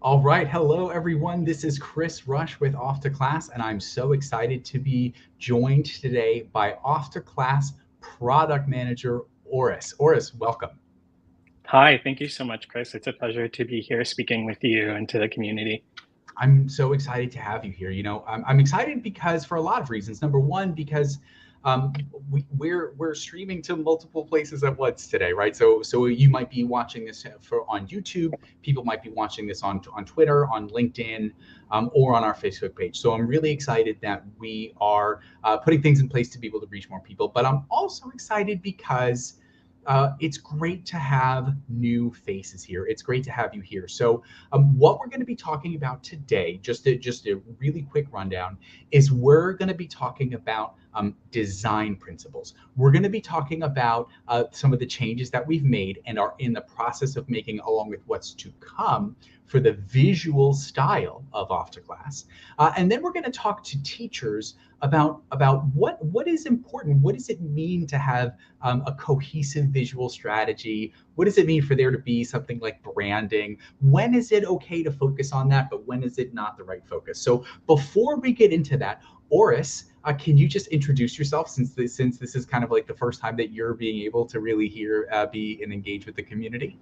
All right. Hello, everyone. This is Chris Rush with Off2Class, and I'm so excited to be joined today by Off2Class Product Manager Orus. Orus, welcome. Hi, thank you so much, Chris. It's a pleasure to be here speaking with you and to the community. I'm so excited to have you here. I'm excited because for a lot of reasons. Number one, because we're streaming to multiple places at once today, right? So you might be watching this on YouTube. People might be watching this on Twitter, on LinkedIn, or on our Facebook page. So I'm really excited that we are putting things in place to be able to reach more people. But I'm also excited because it's great to have new faces here. It's great to have you here. So, what we're going to be talking about today, just a really quick rundown, is we're going to be talking about design principles. We're going to be talking about some of the changes that we've made and are in the process of making, along with what's to come for the visual style of Off2Class. And then we're going to talk to teachers about what is important. What does it mean to have a cohesive visual strategy? What does it mean for there to be something like branding? When is it okay to focus on that, but when is it not the right focus? So before we get into that, Orus, can you just introduce yourself, since this is kind of like the first time that you're being able to really be and engage with the community?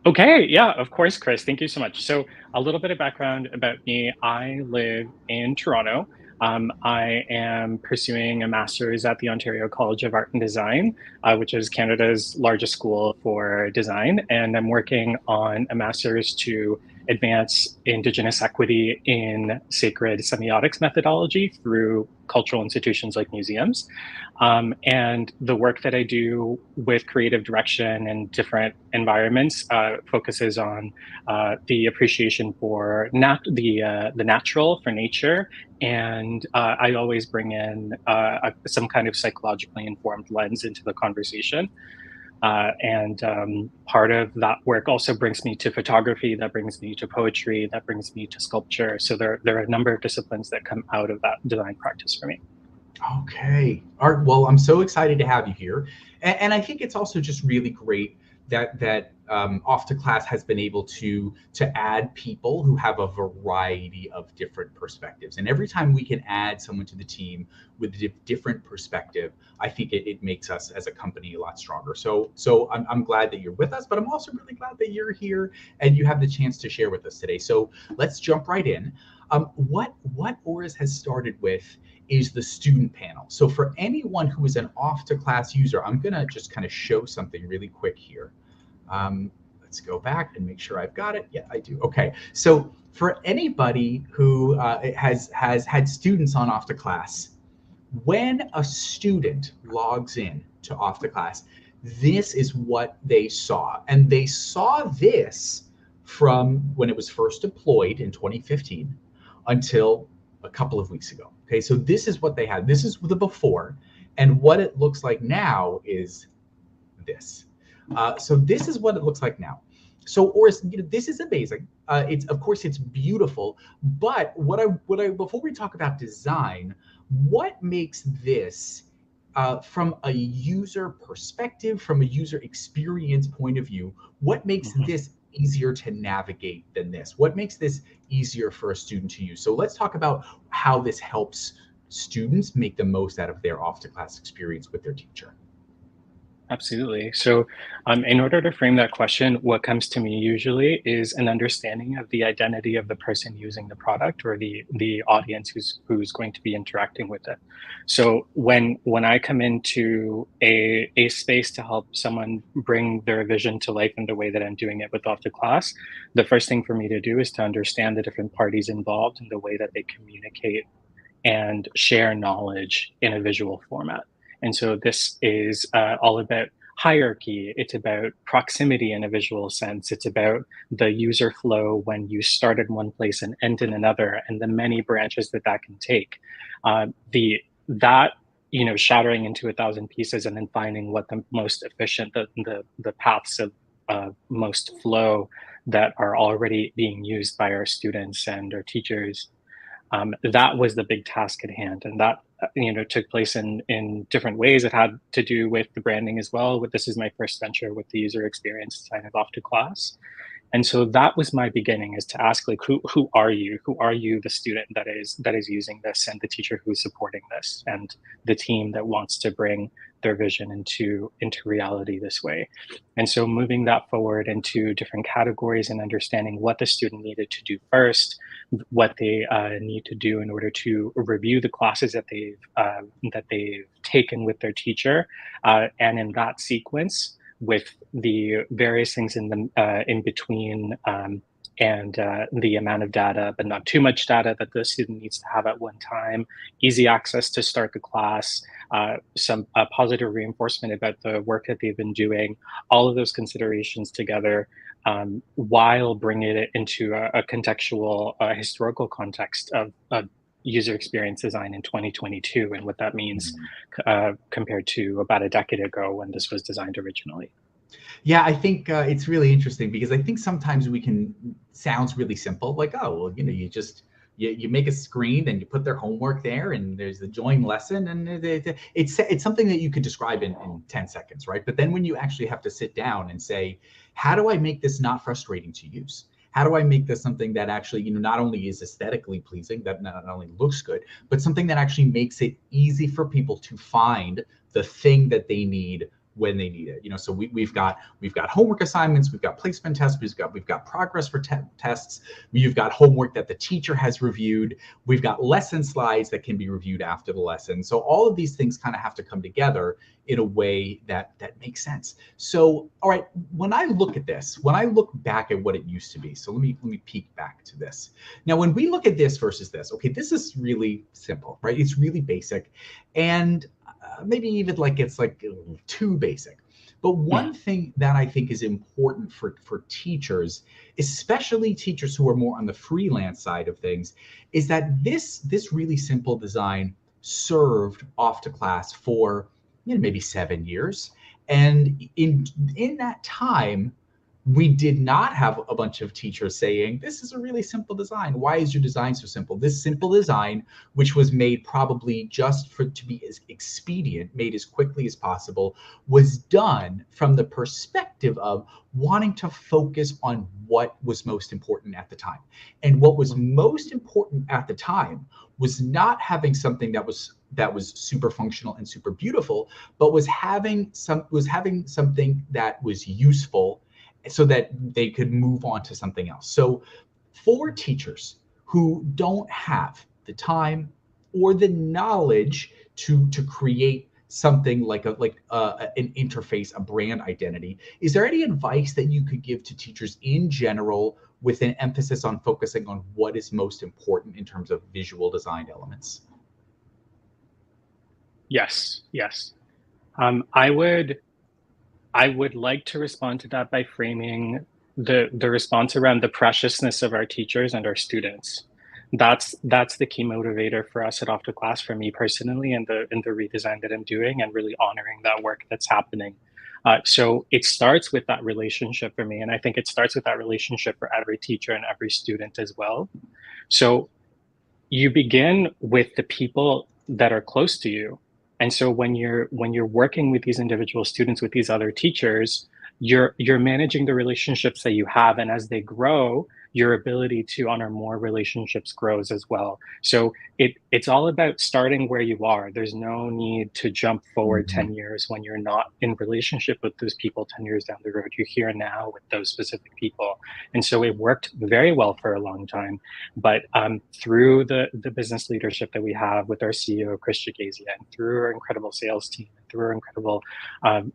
Okay, yeah, of course, Chris. Thank you so much. So, a little bit of background about me. I live in Toronto. I am pursuing a master's at the Ontario College of Art and Design, which is Canada's largest school for design. And I'm working on a master's to advance Indigenous equity in sacred semiotics methodology through cultural institutions like museums. And the work that I do with creative direction and different environments focuses on the appreciation for the natural, for nature, and I always bring in some kind of psychologically informed lens into the conversation. And part of that work also brings me to photography, that brings me to poetry, that brings me to sculpture. So there are a number of disciplines that come out of that design practice for me. Okay. All right. Well, I'm so excited to have you here, and I think it's also just really great that Off2Class has been able to add people who have a variety of different perspectives. And every time we can add someone to the team with a different perspective, I think it makes us as a company a lot stronger. So I'm glad that you're with us, but I'm also really glad that you're here and you have the chance to share with us today. So let's jump right in. What Orus has started with is the student panel. So for anyone who is an Off2Class user, I'm gonna just kind of show something really quick here. Let's go back and make sure I've got it. Yeah, I do. Okay. So for anybody who has had students on Off2Class, when a student logs in to Off2Class, this is what they saw. And they saw this from when it was first deployed in 2015 until a couple of weeks ago. Okay, so this is what they had. This is the before, and what it looks like now is this. So this is what it looks like now. So, Orus, this is amazing. It's, of course, it's beautiful. But before we talk about design, what makes this from a user perspective, from a user experience point of view, what makes this easier to navigate than this? What makes this easier for a student to use? So let's talk about how this helps students make the most out of their Off2Class experience with their teacher. Absolutely. So, in order to frame that question, what comes to me usually is an understanding of the identity of the person using the product or the audience who's going to be interacting with it. So, when I come into a space to help someone bring their vision to life in the way that I'm doing it with Off2Class, the first thing for me to do is to understand the different parties involved and the way that they communicate and share knowledge in a visual format. And so this is all about hierarchy. It's about proximity in a visual sense. It's about the user flow when you start in one place and end in another, and the many branches that can take. That shattering into 1,000 pieces and then finding what the most efficient, the paths of most flow that are already being used by our students and our teachers. That was the big task at hand, and that took place in different ways. It had to do with the branding as well. This is my first venture with the user experience design of Off2Class, And so that was my beginning, is to ask, like, who are you? Who are you, the student that is using this, and the teacher who's supporting this, and the team that wants to bring their vision into reality this way. And so moving that forward into different categories and understanding what the student needed to do first, what they need to do in order to review the classes that they've taken with their teacher, and in that sequence, with the various things in between, and the amount of data, but not too much data that the student needs to have at one time, easy access to start the class, some positive reinforcement about the work that they've been doing, all of those considerations together, while bringing it into a contextual, historical context of user experience design in 2022 and what that means compared to about a decade ago when this was designed originally. Yeah, I think it's really interesting because I think sometimes sounds really simple, like, oh, well, you just you make a screen and you put their homework there and there's the join lesson, and it's something that you could describe in 10 seconds, right? But then when you actually have to sit down and say, how do I make this not frustrating to use? How do I make this something that actually, not only is aesthetically pleasing, that not only looks good, but something that actually makes it easy for people to find the thing that they need when they need it. So we've got homework assignments, we've got placement tests, we've got progress for tests, we've got homework that the teacher has reviewed, we've got lesson slides that can be reviewed after the lesson. So all of these things kind of have to come together in a way that makes sense. So, all right, when I look at this, when I look back at what it used to be, so let me peek back to this. Now, when we look at this versus this, okay, this is really simple, right? It's really basic, and maybe even it's too basic. But one thing that I think is important for teachers, especially teachers who are more on the freelance side of things, is that this really simple design served Off2Class for maybe 7 years. And in that time, we did not have a bunch of teachers saying, this is a really simple design. Why is your design so simple? This simple design, which was made probably just to be as expedient, made as quickly as possible, was done from the perspective of wanting to focus on what was most important at the time. And what was most important at the time was not having something that was super functional and super beautiful, but was having something that was useful, so that they could move on to something else. So for teachers who don't have the time or the knowledge to create something like an interface, a brand identity, is there any advice that you could give to teachers in general with an emphasis on focusing on what is most important in terms of visual design elements? Yes. I would like to respond to that by framing the response around the preciousness of our teachers and our students. That's the key motivator for us at Off2Class, for me personally, and the redesign that I'm doing, and really honoring that work that's happening. So it starts with that relationship for me, and I think it starts with that relationship for every teacher and every student as well. So you begin with the people that are close to you. And so when you're working with these individual students, with these other teachers, you're managing the relationships that you have, and as they grow, your ability to honor more relationships grows as well. So it's all about starting where you are. There's no need to jump forward 10 years when you're not in relationship with those people 10 years down the road. You're here now with those specific people. And so it worked very well for a long time. But through the business leadership that we have with our CEO, Chris Jagasia, and through our incredible sales team, through our incredible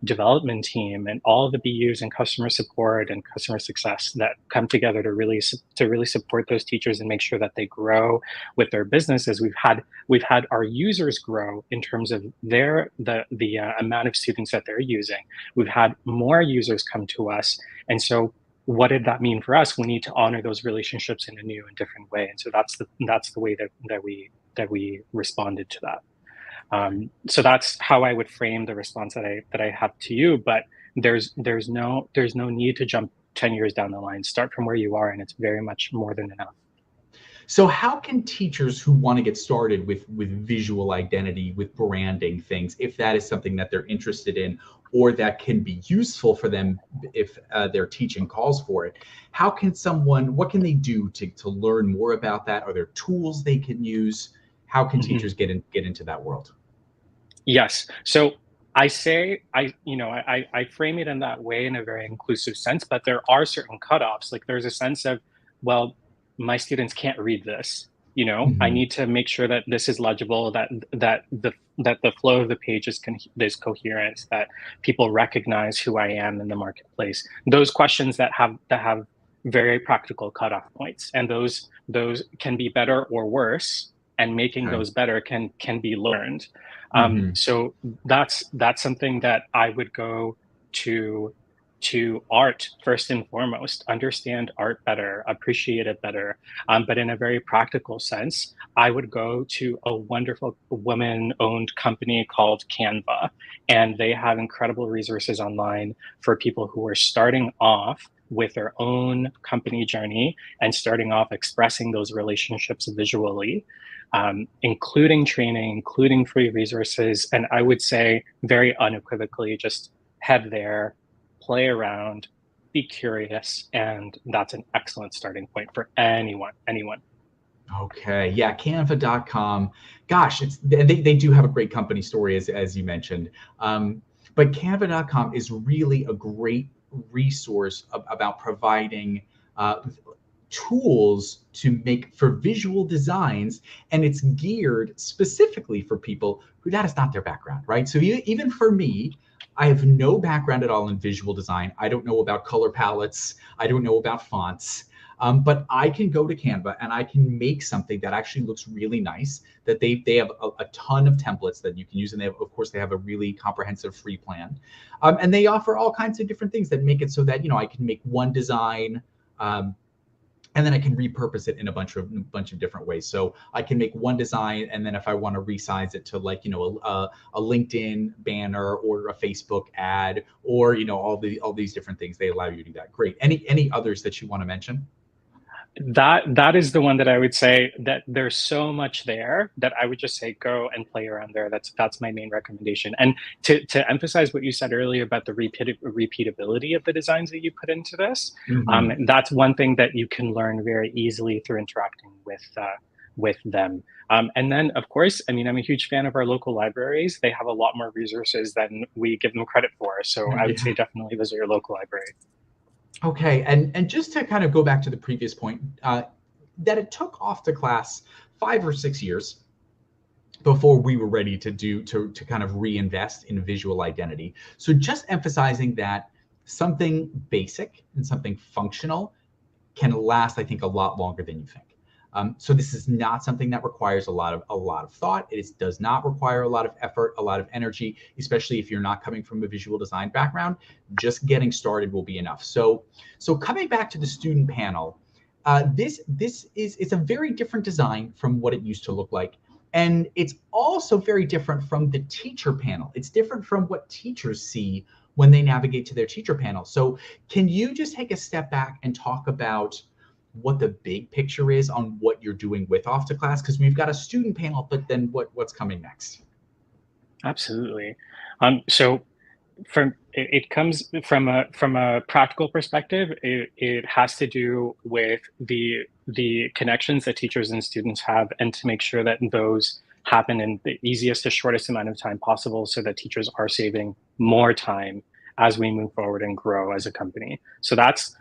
development team, and all the BUs and customer support and customer success that come together to really support those teachers and make sure that they grow with their businesses, we've had our users grow in terms of the amount of students that they're using. We've had more users come to us, and so what did that mean for us? We need to honor those relationships in a new and different way, and so that's the way that we responded to that. So that's how I would frame the response that I have to you. But there's no need to jump 10 years down the line. Start from where you are, and it's very much more than enough. So how can teachers who want to get started with visual identity, with branding things, if that is something that they're interested in, or that can be useful for them if their teaching calls for it. What can they do to learn more about that? Are there tools they can use? How can teachers get into that world? Yes. So I frame it in that way in a very inclusive sense, but there are certain cutoffs. Like there's a sense of, well, my students can't read this. I Hmm. need to make sure that this is legible, that the flow of the page is coherent, that people recognize who I am in the marketplace. Those questions that have very practical cutoff points, and those can be better or worse, and making Okay. those better can be learned. Hmm. So that's something that I would go to art first and foremost. Understand art better, appreciate it better. But in a very practical sense, I would go to a wonderful woman-owned company called Canva, and they have incredible resources online for people who are starting off with their own company journey and starting off expressing those relationships visually, including training, including free resources. And I would say very unequivocally, just head there, play around, be curious, and that's an excellent starting point for anyone. Okay. Yeah. Canva.com. Gosh, they do have a great company story as you mentioned. But Canva.com is really a great resource about providing tools to make for visual designs, and it's geared specifically for people who that is not their background, right? So even for me, I have no background at all in visual design. I don't know about color palettes. I don't know about fonts. But I can go to Canva and I can make something that actually looks really nice. That they have a ton of templates that you can use, and of course they have a really comprehensive free plan, and they offer all kinds of different things that make it so that I can make one design. And then I can repurpose it in a bunch of different ways. So I can make one design, and then if I want to resize it to a LinkedIn banner or a Facebook ad, or all these different things, they allow you to do that. Great. Any others that you want to mention? That is the one that I would say that there's so much there that I would just say go and play around there. That's my main recommendation. And to emphasize what you said earlier about the repeatability of the designs that you put into this, Hmm. that's one thing that you can learn very easily through interacting with them. And then, of course, I mean, I'm a huge fan of our local libraries. They have a lot more resources than we give them credit for. So I would say Yeah. definitely visit your local library. Okay, and just to kind of go back to the previous point, that it took Off2Class 5 or 6 years before we were ready to kind of reinvest in visual identity. So just emphasizing that something basic and something functional can last, I think, a lot longer than you think. So this is not something that requires a lot of thought. It does not require a lot of effort, a lot of energy, especially if you're not coming from a visual design background. Just getting started will be enough. So coming back to the student panel, this is it's a very different design from what it used to look like. And it's also very different from the teacher panel. It's different from what teachers see when they navigate to their teacher panel. So can you just take a step back and talk about what the big picture is on what you're doing with Off2Class? Because we've got a student panel, but then what's coming next? Absolutely. So it comes from a practical perspective. It has to do with the connections that teachers and students have, and to make sure that those happen in the easiest to shortest amount of time possible, so that teachers are saving more time as we move forward and grow as a company. So that's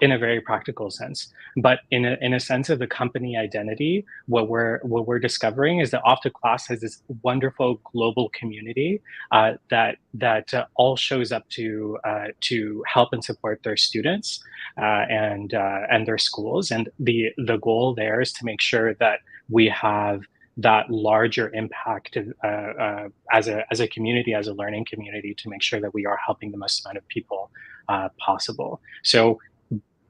in a very practical sense. But in a sense of the company identity, what we're discovering is that Off2Class has this wonderful global community that all shows up to help and support their students and their schools. And the goal there is to make sure that we have that larger impact as a community, as a learning community, to make sure that we are helping the most amount of people possible. So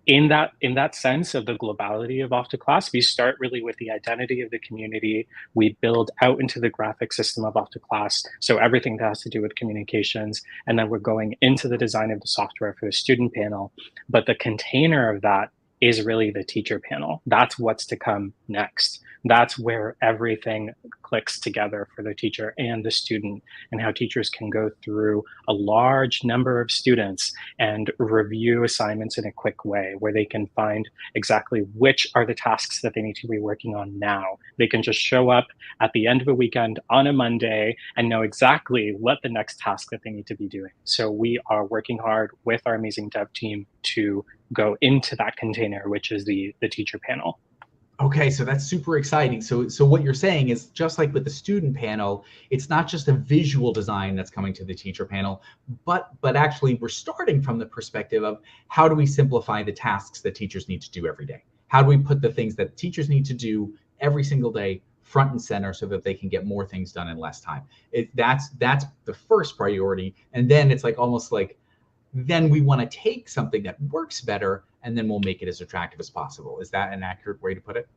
in that sense of the globality of Off2Class, we start really with the identity of the community. We build out into the graphic system of Off2Class, so everything that has to do with communications, and then we're going into the design of the software for the student panel. But the container of that is really the teacher panel. That's what's to come next. that's where everything clicks together for the teacher and the student, and how teachers can go through a large number of students and review assignments in a quick way, where they can find exactly which are the tasks that they need to be working on now. They can just show up at the end of a weekend on a Monday and know exactly what the next task that they need to be doing. So we are working hard with our amazing dev team to go into that container, which is the teacher panel. Okay, so that's super exciting. So what you're saying is, just like with the student panel, it's not just a visual design that's coming to the teacher panel, but actually we're starting from the perspective of how do we simplify the tasks that teachers need to do every day? How do we put the things that teachers need to do every single day front and center so that they can get more things done in less time? That's the first priority. And then it's like almost like, then we want to take something that works better and then we'll make it as attractive as possible. Is that an accurate way to put it?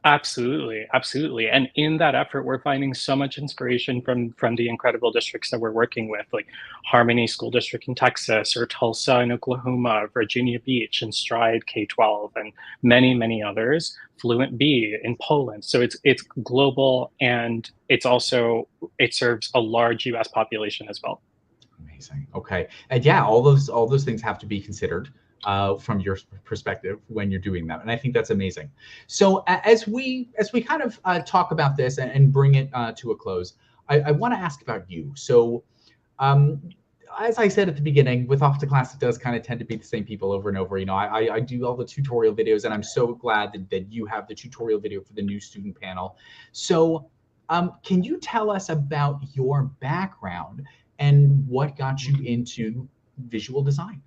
Absolutely, absolutely. And in that effort, we're finding so much inspiration from the incredible districts that we're working with, like Harmony School District in Texas, or Tulsa in Oklahoma, Virginia Beach, and Stride K-12, and many, many others. Fluent B in Poland. So it's global, and it serves a large US population as well. Amazing. Okay. And yeah, all those things have to be considered from your perspective when you're doing that. And I think that's amazing. So as we kind of talk about this and bring it to a close, I want to ask about you. So as I said at the beginning, with Off2Class, it does kind of tend to be the same people over and over. You know, I do all the tutorial videos, and I'm so glad that you have the tutorial video for the new student panel. So can you tell us about your background and what got you into visual design?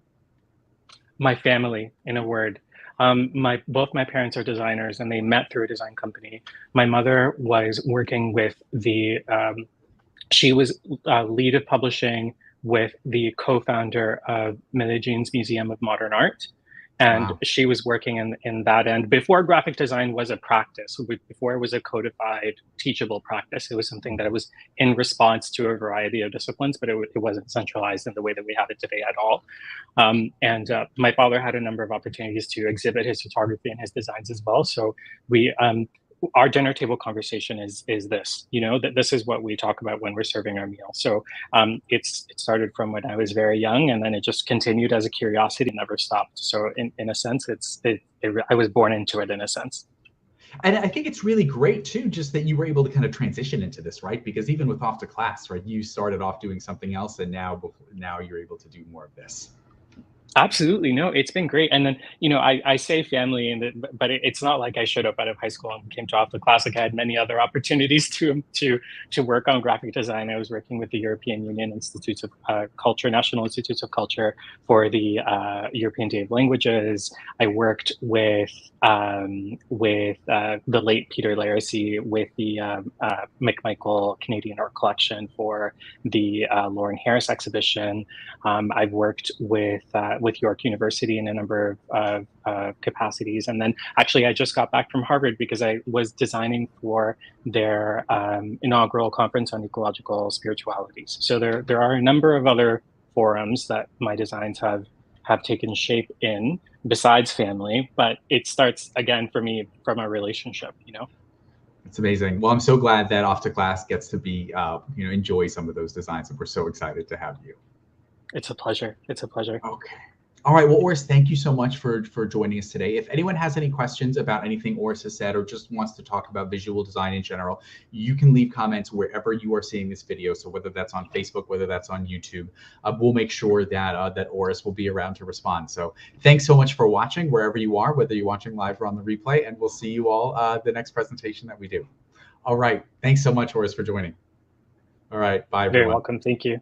My family, in a word. Both my parents are designers, and they met through a design company. My mother was working with she was lead of publishing with the co-founder of Medellin's Museum of Modern Art. And wow. She was working in that end before graphic design was a practice, before it was a codified, teachable practice. It was something that was in response to a variety of disciplines, but it wasn't centralized in the way that we have it today at all. My father had a number of opportunities to exhibit his photography and his designs as well. So our dinner table conversation is this, you know, that this is what we talk about when we're serving our meal. So it started from when I was very young, and then it just continued as a curiosity, never stopped. So in a sense, I was born into it in a sense. And I think it's really great too, just that you were able to kind of transition into this, right? Because even with Off2Class, right, you started off doing something else, and now you're able to do more of this. Absolutely. No, it's been great. And then, you know, I say family, but it's not like I showed up out of high school and came to Off2Class. Like, I had many other opportunities to work on graphic design. I was working with the European Union Institutes of Culture, National Institutes of Culture, for the European Day of Languages. I worked with the late Peter Laracy with the McMichael Canadian Art Collection for the Lauren Harris exhibition. I've worked with York University in a number of capacities. And then actually I just got back from Harvard because I was designing for their inaugural conference on ecological spiritualities. So there are a number of other forums that my designs have taken shape in besides family, but it starts again for me from a relationship, you know? It's amazing. Well, I'm so glad that Off2Class gets to be, enjoy some of those designs, and we're so excited to have you. It's a pleasure. It's a pleasure. Okay. All right. Well, Orus, thank you so much for joining us today. If anyone has any questions about anything Orus has said, or just wants to talk about visual design in general, you can leave comments wherever you are seeing this video. So whether that's on Facebook, whether that's on YouTube, we'll make sure that Orus will be around to respond. So thanks so much for watching wherever you are, whether you're watching live or on the replay, and we'll see you all the next presentation that we do. All right. Thanks so much, Orus, for joining. All right. Bye, everyone. Very welcome. Thank you.